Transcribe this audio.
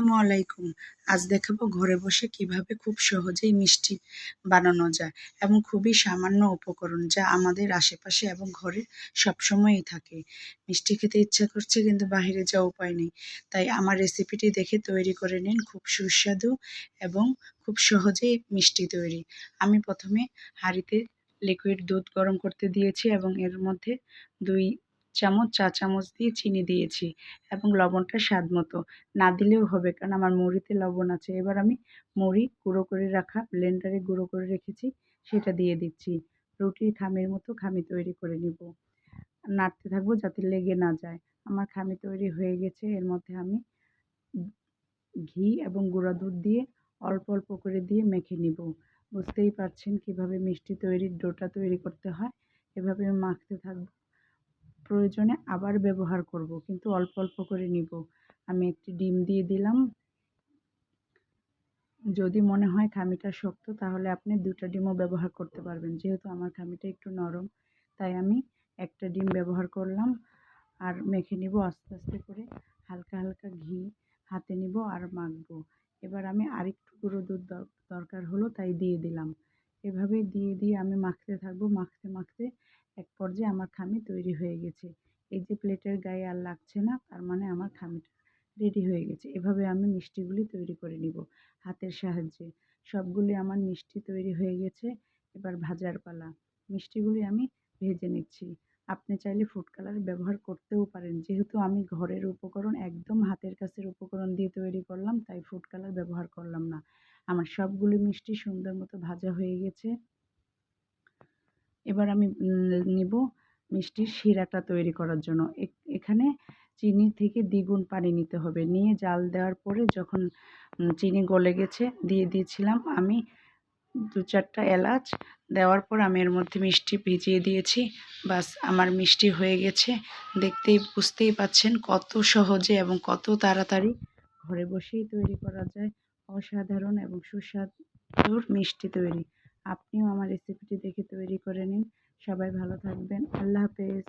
আসসালামু আলাইকুম। আজ দেখাবো ঘরে বসে কিভাবে খুব সহজেই মিষ্টি বানানো যায় এবং খুবই সামান্য উপকরণ যা আমাদের আশেপাশে এবং ঘরে সবসময়ই থাকে। মিষ্টি খেতে ইচ্ছা করছে কিন্তু বাহিরে যাওয়ার উপায় নেই। তাই আমার রেসিপিটি দেখে তৈরি করে নিন, খুব সুস্বাদু এবং খুব সহজেই মিষ্টি তৈরি। আমি প্রথমে হাঁড়িতে লিকুইড দুধ গরম করতে দিয়েছি এবং এর মধ্যে 2 চা চামচ দিয়ে চিনি দিয়েছি এবং লবণটা স্বাদ মতো। না দিলেও হবে, কারণ আমার মুড়িতে লবণ আছে। এবার আমি মুড়ি গুঁড়ো করে রাখা, ব্লেন্ডারে গুঁড়ো করে রেখেছি, সেটা দিয়ে দিচ্ছি। রুটির খামির মতো খামি তৈরি করে নিব। নাড়তে থাকবো যাতে লেগে না যায়। আমার খামি তৈরি হয়ে গেছে। এর মধ্যে আমি ঘি এবং গুঁড়া দুধ দিয়ে অল্প অল্প করে দিয়ে মেখে নিব। বুঝতেই পারছেন কিভাবে মিষ্টি তৈরির ডোটা তৈরি করতে হয়। এভাবে আমি মাখতে থাকবো। প্রয়োজনে আবার ব্যবহার করব, কিন্তু অল্প অল্প করে নিব। আমি একটি ডিম দিয়ে দিলাম। যদি মনে হয় খামিটা শক্ত তাহলে আপনি 2টা ডিমও ব্যবহার করতে পারবেন। যেহেতু আমার খামিটা একটু নরম, তাই আমি একটা ডিম ব্যবহার করলাম। আর মেখে নিব আস্তে আস্তে করে। হালকা হালকা ঘি হাতে নিব আর মাখবো। এবার আমি আরেকটু গুঁড়ো দুধ দরকার হলো, তাই দিয়ে দিলাম। এভাবে দিয়ে দিয়ে আমি মাখতে থাকবো। মাখতে মাখতে এক পর্যায়ে আমার খামি তৈরি হয়ে গেছে। এই যে প্লেটের গায়ে আর লাগছে না, তার মানে আমার খামিটা রেডি হয়ে গেছে। এভাবে আমি মিষ্টিগুলি তৈরি করে নিব হাতের সাহায্যে। সবগুলি আমার মিষ্টি তৈরি হয়ে গেছে। এবার ভাজার পালা। মিষ্টিগুলি আমি ভেজে নিচ্ছি। আপনি চাইলে ফুড কালার ব্যবহার করতেও পারেন। যেহেতু আমি ঘরের উপকরণ, একদম হাতের কাছের উপকরণ দিয়ে তৈরি করলাম, তাই ফুড কালার ব্যবহার করলাম না। আমার সবগুলি মিষ্টি সুন্দর মতো ভাজা হয়ে গেছে। এবার আমি নিব মিষ্টির শিরাটা তৈরি করার জন্য। এখানে চিনি থেকে দ্বিগুণ পানি নিতে হবে। নিয়ে জাল দেওয়ার পরে যখন চিনি গলে গেছে, দিয়ে দিয়েছিলাম আমি 2-4টা এলাচ। দেওয়ার পর আমি এর মধ্যে মিষ্টি ভিজিয়ে দিয়েছি। বাস, আমার মিষ্টি হয়ে গেছে। বুঝতেই পাচ্ছেন কত সহজে এবং কত তাড়াতাড়ি ঘরে বসেই তৈরি করা যায় অসাধারণ এবং সুস্বাদুর মিষ্টি তৈরি। আপনিও আমার রেসিপিটি দেখে তৈরি করে নিন। সবাই ভালো থাকবেন। আল্লাহ হাফেজ।